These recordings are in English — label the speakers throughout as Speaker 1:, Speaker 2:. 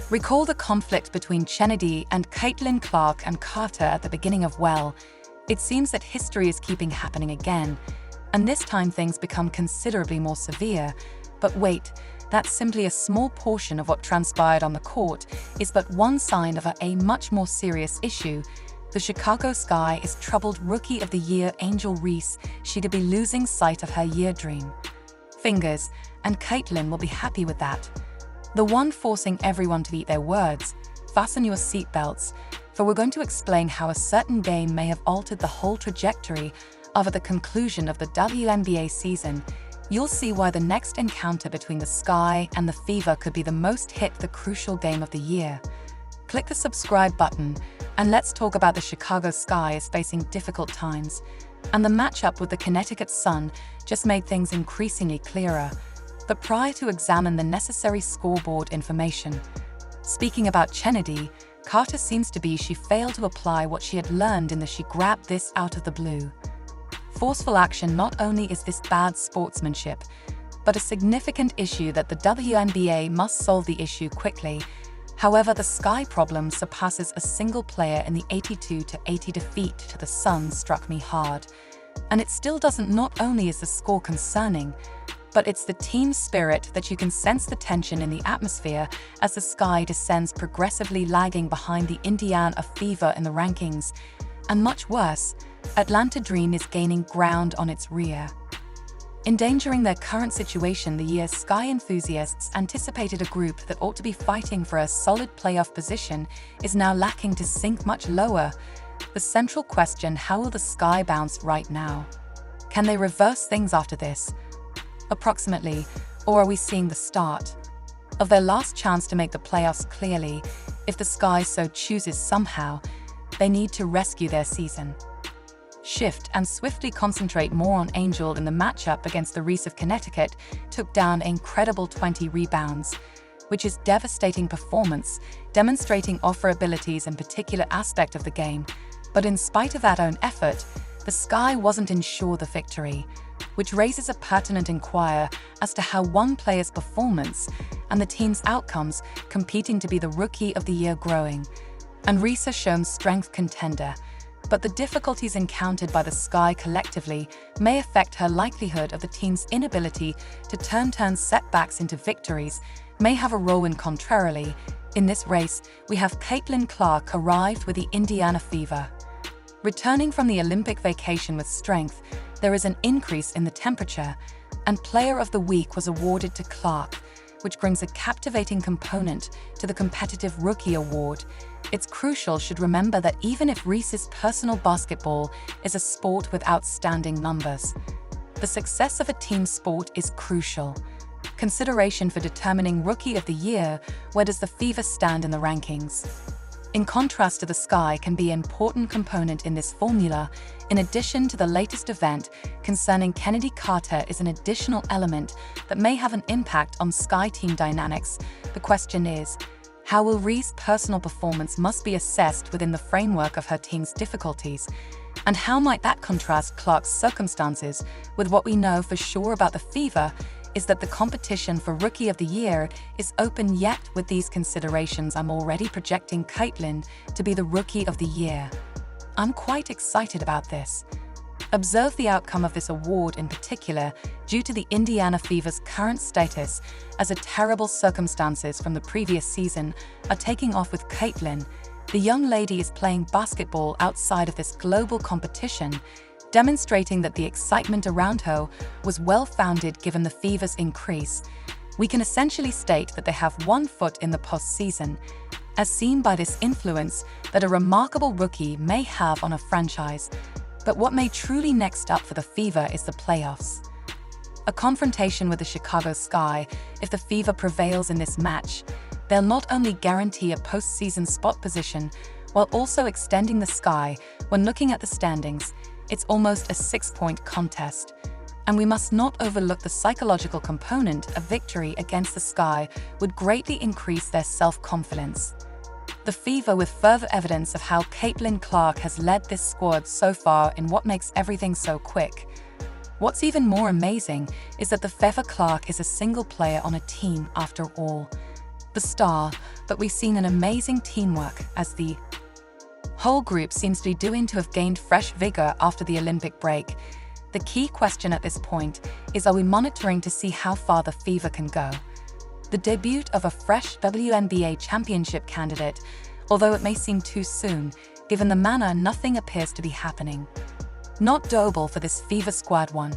Speaker 1: Recall the conflict between Chennedy and Caitlin Clark and Carter at the beginning of Well. It seems that history is keeping happening again, and this time things become considerably more severe. But wait, that's simply a small portion of what transpired on the court is but one sign of a much more serious issue. The Chicago Sky is troubled Rookie of the Year Angel Reese. She could be losing sight of her year dream. Fingers, and Caitlin will be happy with that. The one forcing everyone to eat their words. Fasten your seatbelts, for we're going to explain how a certain game may have altered the whole trajectory of the conclusion of the WNBA season. You'll see why the next encounter between the Sky and the Fever could be the most hit, the crucial game of the year. Click the subscribe button, and let's talk about the Chicago Sky is facing difficult times. And the matchup with the Connecticut Sun just made things increasingly clearer. But prior to examine the necessary scoreboard information. Speaking about Chennedy, Carter seems to be she failed to apply what she had learned in the she grabbed this out of the blue. Forceful action. Not only is this bad sportsmanship, but a significant issue that the WNBA must solve the issue quickly. However, the Sky problem surpasses a single player in the 82-80 defeat to the Sun struck me hard. And it still doesn't. Not only is the score concerning, but it's the team spirit that you can sense the tension in the atmosphere as the Sky descends progressively, lagging behind the Indiana Fever in the rankings. And much worse, Atlanta Dream is gaining ground on its rear. Endangering their current situation, the year's Sky enthusiasts anticipated a group that ought to be fighting for a solid playoff position is now lacking to sink much lower. The central question: how will the Sky bounce right now? Can they reverse things after this? Approximately, or are we seeing the start of their last chance to make the playoffs? Clearly, if the Sky so chooses somehow, they need to rescue their season. Shift and swiftly concentrate more on Angel in the matchup against the Reese of Connecticut. Took down an incredible 20 rebounds, which is devastating performance, demonstrating offer abilities in particular aspect of the game. But in spite of that own effort, the Sky wasn't ensure the victory, which raises a pertinent inquiry as to how one player's performance and the team's outcomes competing to be the Rookie of the Year growing. And Reese has shown strength contender, but the difficulties encountered by the Sky collectively may affect her likelihood of the team's inability to turn setbacks into victories, may have a role in. Contrarily, in this race, we have Caitlin Clark arrived with the Indiana Fever. Returning from the Olympic vacation with strength, there is an increase in the temperature, and Player of the Week was awarded to Clark, which brings a captivating component to the competitive Rookie Award. It's crucial should remember that even if Reese's personal basketball is a sport with outstanding numbers, the success of a team sport is crucial. Consideration for determining Rookie of the Year: where does the Fever stand in the rankings? In contrast to the Sky can be an important component in this formula. In addition to the latest event concerning Chennedy Carter is an additional element that may have an impact on Sky team dynamics. The question is, how will Reese's personal performance must be assessed within the framework of her team's difficulties? And how might that contrast Clark's circumstances with what we know for sure about the Fever is that the competition for Rookie of the Year is open. Yet with these considerations, I'm already projecting Caitlin to be the Rookie of the Year. I'm quite excited about this. Observe the outcome of this award in particular due to the Indiana Fever's current status as a terrible circumstances from the previous season are taking off with Caitlin. The young lady is playing basketball outside of this global competition, demonstrating that the excitement around her was well-founded given the Fever's increase. We can essentially state that they have one foot in the postseason, as seen by this influence that a remarkable rookie may have on a franchise. But what may truly next up for the Fever is the playoffs. A confrontation with the Chicago Sky. If the Fever prevails in this match, they'll not only guarantee a postseason spot position, while also extending the Sky. When looking at the standings, it's almost a 6-point contest. And we must not overlook the psychological component. A victory against the Sky would greatly increase their self-confidence. The Fever with further evidence of how Caitlin Clark has led this squad so far in what makes everything so quick. What's even more amazing is that the Fever Clark is a single player on a team after all. the star, but we've seen an amazing teamwork as the whole group seems to be due to have gained fresh vigor after the Olympic break. The key question at this point is, are we monitoring to see how far the fever can go? The debut of a fresh WNBA championship candidate, although it may seem too soon, given the manner nothing appears to be happening. Not doable for this Fever Squad one.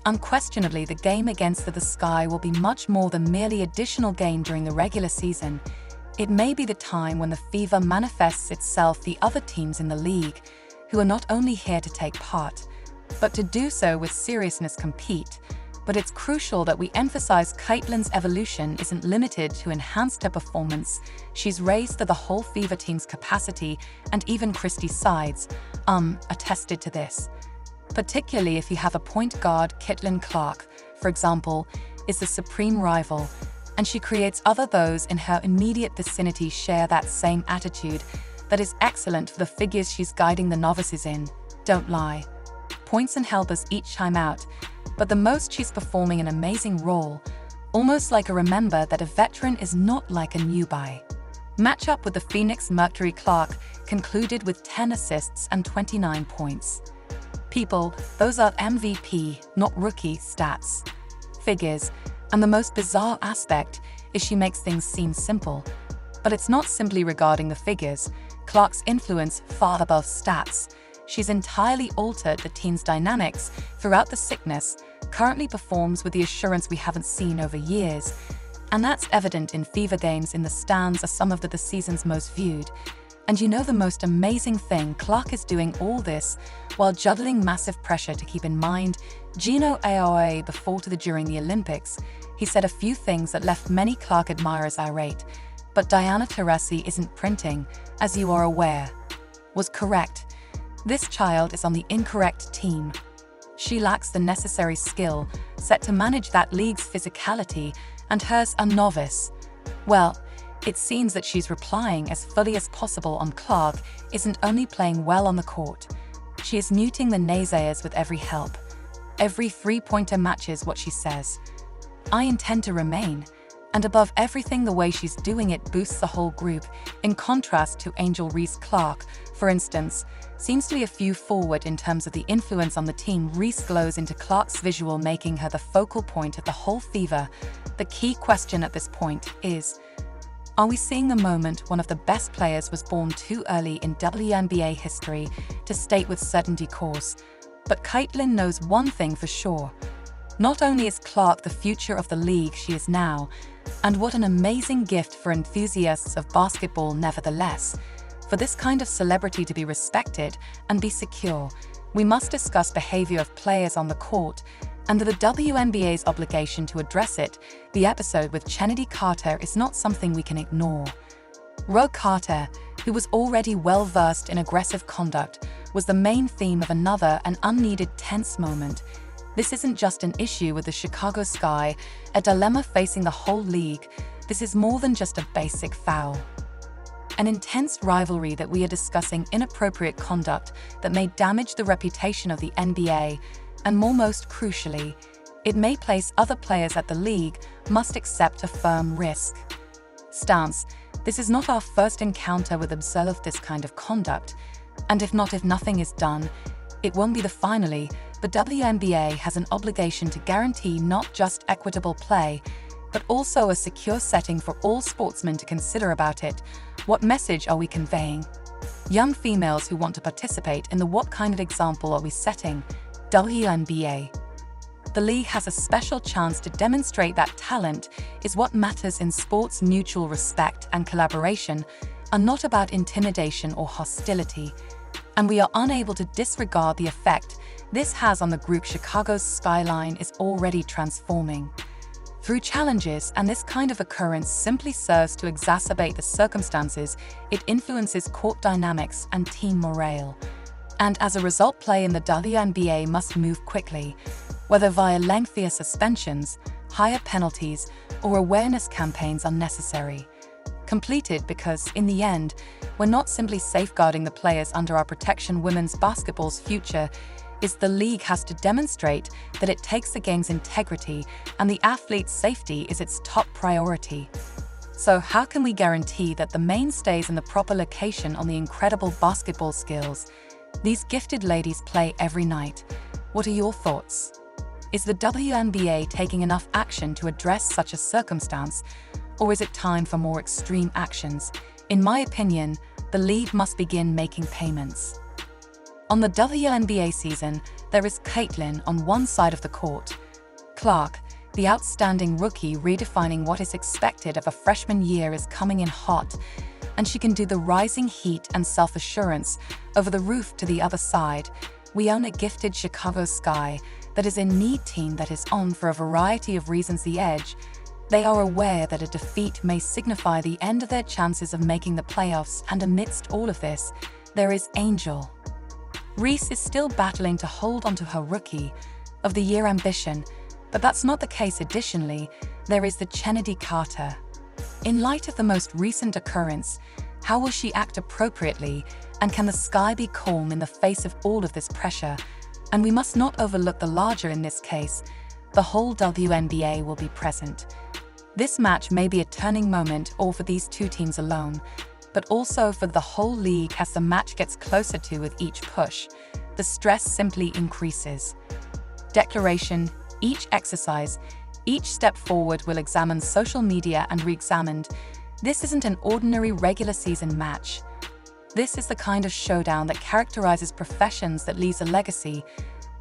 Speaker 1: Unquestionably, the game against the Sky will be much more than merely additional game during the regular season. It may be the time when the Fever manifests itself the other teams in the league, who are not only here to take part, but to do so with seriousness compete. But it's crucial that we emphasize Caitlin's evolution isn't limited to enhanced her performance. She's raised to the whole Fever team's capacity, and even Christie's sides attested to this. Particularly if you have a point guard, Caitlin Clark, for example, is the supreme rival, and she creates those in her immediate vicinity share that same attitude. That is excellent for the figures she's guiding the novices in. Don't lie. Points and helpers each time out, but the most she's performing an amazing role, almost like a remember that a veteran is not like a newbie. Matchup with the Phoenix Mercury. Clark concluded with 10 assists and 29 points. People, those are MVP, not rookie stats. Figures, and the most bizarre aspect is she makes things seem simple. But it's not simply regarding the figures. Clark's influence far above stats. She's entirely altered the team's dynamics throughout the sickness, currently performs with the assurance we haven't seen over years. And that's evident in Fever games in the stands are some of the season's most viewed. And you know the most amazing thing, Clark is doing all this while juggling massive pressure to keep in mind. Gino Aoa before to the during the Olympics, he said a few things that left many Clark admirers irate. But Diana Taurasi isn't printing, as you are aware. Was correct. This child is on the incorrect team. She lacks the necessary skill set to manage that league's physicality, and hers a novice. Well, it seems that she's replying as fully as possible on Clark isn't only playing well on the court. She is muting the naysayers with every help. Every three-pointer matches what she says. I intend to remain. And above everything, the way she's doing it boosts the whole group. In contrast to Angel Reese. Clark, for instance, seems to be a few forward in terms of the influence on the team. Reese glows into Clark's visual, making her the focal point of the whole Fever. The key question at this point is, are we seeing the moment one of the best players was born too early in WNBA history to state with certainty course? But Caitlin knows one thing for sure. Not only is Clark the future of the league, she is now, and what an amazing gift for enthusiasts of basketball nevertheless. For this kind of celebrity to be respected and be secure, we must discuss behavior of players on the court, and the WNBA's obligation to address it. The episode with Chennedy Carter is not something we can ignore. Ro Carter, who was already well-versed in aggressive conduct, was the main theme of another and unneeded tense moment. This isn't just an issue with the Chicago Sky, a dilemma facing the whole league. This is more than just a basic foul. An intense rivalry that we are discussing inappropriate conduct that may damage the reputation of the NBA, and most crucially, it may place other players at the league must accept a firm risk stance. This is not our first encounter with observed this kind of conduct, and if nothing is done, it won't be the finally. The WNBA has an obligation to guarantee not just equitable play, but also a secure setting for all sportsmen to consider about it. What message are we conveying? Young females who want to participate in what kind of example are we setting? WNBA. The league has a special chance to demonstrate that talent is what matters in sports. Mutual respect and collaboration are not about intimidation or hostility, and we are unable to disregard the effect this has on the group. Chicago's skyline is already transforming through challenges, and this kind of occurrence simply serves to exacerbate the circumstances. It influences court dynamics and team morale. And as a result, play in the WNBA must move quickly, whether via lengthier suspensions, higher penalties, or awareness campaigns are necessary. Completed because, in the end, we're not simply safeguarding the players under our protection. Women's basketball's future is the league has to demonstrate that it takes the game's integrity and the athlete's safety is its top priority. So how can we guarantee that the main stays in the proper location on the incredible basketball skills these gifted ladies play every night? What are your thoughts? Is the WNBA taking enough action to address such a circumstance, or is it time for more extreme actions? In my opinion, the league must begin making payments. On the WNBA season, there is Caitlin on one side of the court, Clark, the outstanding rookie redefining what is expected of a freshman year, is coming in hot, and she can do the rising heat and self-assurance over the roof to the other side. We own a gifted Chicago Sky that is a neat team that is on for a variety of reasons the edge. They are aware that a defeat may signify the end of their chances of making the playoffs, and amidst all of this, there is Angel. Reese is still battling to hold onto her Rookie of the Year ambition, but that's not the case. Additionally, there is the Chennedy Carter. In light of the most recent occurrence, how will she act appropriately, and can the Sky be calm in the face of all of this pressure? And we must not overlook the larger in this case. The whole WNBA will be present. This match may be a turning moment, or for these two teams alone, but also for the whole league. As the match gets closer to with each push, the stress simply increases. Declaration: each exercise, each step forward will examine social media and re-examined. This isn't an ordinary regular season match. This is the kind of showdown that characterizes professions, that leaves a legacy.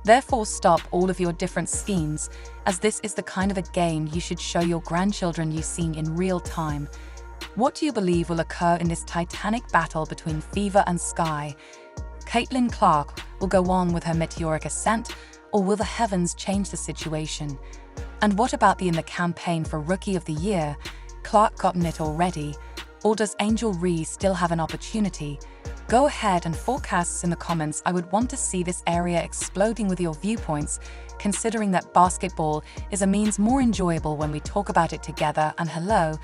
Speaker 1: Therefore, stop all of your different schemes, as this is the kind of a game you should show your grandchildren you've seen in real time. What do you believe will occur in this titanic battle between Fever and Sky? Caitlin Clark will go on with her meteoric ascent, or will the heavens change the situation? And what about in the campaign for Rookie of the Year? Clark gotten it already? Or does Angel Reese still have an opportunity? Go ahead and forecasts in the comments. I would want to see this area exploding with your viewpoints, considering that basketball is a means more enjoyable when we talk about it together. And hello,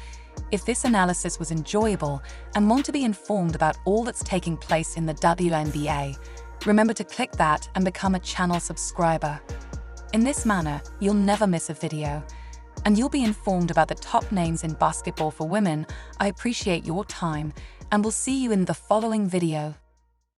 Speaker 1: if this analysis was enjoyable and want to be informed about all that's taking place in the WNBA, remember to click that and become a channel subscriber. In this manner, you'll never miss a video, and you'll be informed about the top names in basketball for women. I appreciate your time, and we'll see you in the following video.